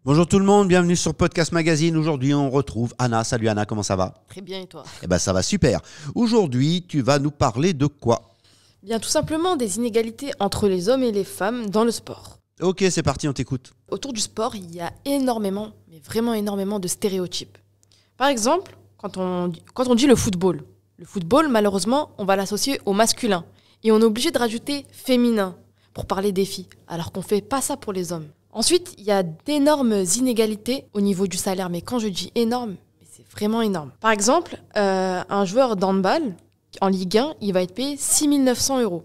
Bonjour tout le monde, bienvenue sur Podcast Magazine. Aujourd'hui, on retrouve Anna. Salut Anna, comment ça va? Très bien, et toi? Eh ben, ça va super. Aujourd'hui, tu vas nous parler de quoi? Bien, tout simplement des inégalités entre les hommes et les femmes dans le sport. Ok, c'est parti, on t'écoute. Autour du sport, il y a énormément, mais vraiment énormément de stéréotypes. Par exemple, quand on dit le football, malheureusement, on va l'associer au masculin. Et on est obligé de rajouter féminin pour parler des filles, alors qu'on ne fait pas ça pour les hommes. Ensuite, il y a d'énormes inégalités au niveau du salaire. Mais quand je dis énorme, c'est vraiment énorme. Par exemple, un joueur d'handball en Ligue 1, il va être payé 6 900 €.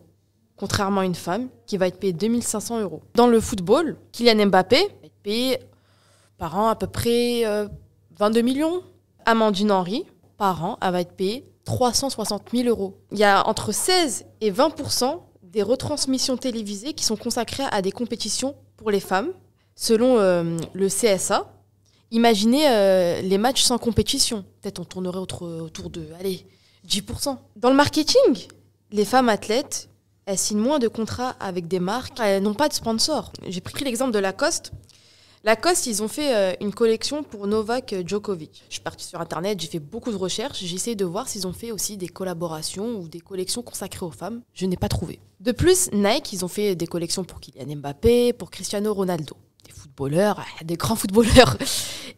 Contrairement à une femme qui va être payée 2 500 €. Dans le football, Kylian Mbappé va être payé par an à peu près 22 millions. Amandine Henry, par an, elle va être payée 360 000 €. Il y a entre 16 et 20% des retransmissions télévisées qui sont consacrées à des compétitions pour les femmes, selon le CSA. Imaginez les matchs sans compétition. Peut-être on tournerait autour de 10%. Dans le marketing, les femmes athlètes, elles signent moins de contrats avec des marques. Elles n'ont pas de sponsor. J'ai pris l'exemple de Lacoste. Lacoste, ils ont fait une collection pour Novak Djokovic. Je suis partie sur Internet, j'ai fait beaucoup de recherches. J'ai essayé de voir s'ils ont fait aussi des collaborations ou des collections consacrées aux femmes. Je n'ai pas trouvé. De plus, Nike, ils ont fait des collections pour Kylian Mbappé, pour Cristiano Ronaldo. Des footballeurs, des grands footballeurs.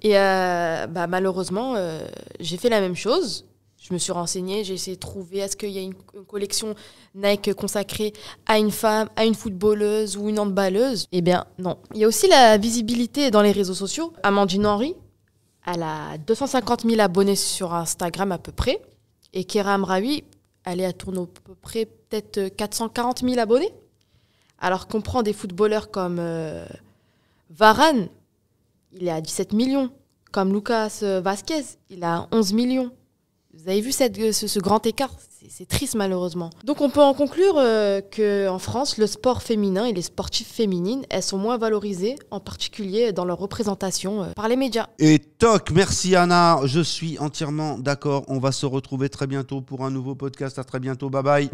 Et malheureusement, j'ai fait la même chose. Je me suis renseignée, j'ai essayé de trouver est-ce qu'il y a une collection Nike consacrée à une femme, à une footballeuse ou une handballeuse. Eh bien, non. Il y a aussi la visibilité dans les réseaux sociaux. Amandine Henry, elle a 250 000 abonnés sur Instagram à peu près. Et Kéra Amraoui, elle est à tourner à peu près peut-être 440 000 abonnés. Alors qu'on prend des footballeurs comme Varane, il est à 17 millions. Comme Lucas Vazquez, il a 11 millions. Vous avez vu ce grand écart? C'est triste malheureusement. Donc on peut en conclure qu'en France, le sport féminin et les sportifs féminines, elles sont moins valorisées, en particulier dans leur représentation par les médias. Et toc, merci Anna, je suis entièrement d'accord. On va se retrouver très bientôt pour un nouveau podcast. À très bientôt, bye bye.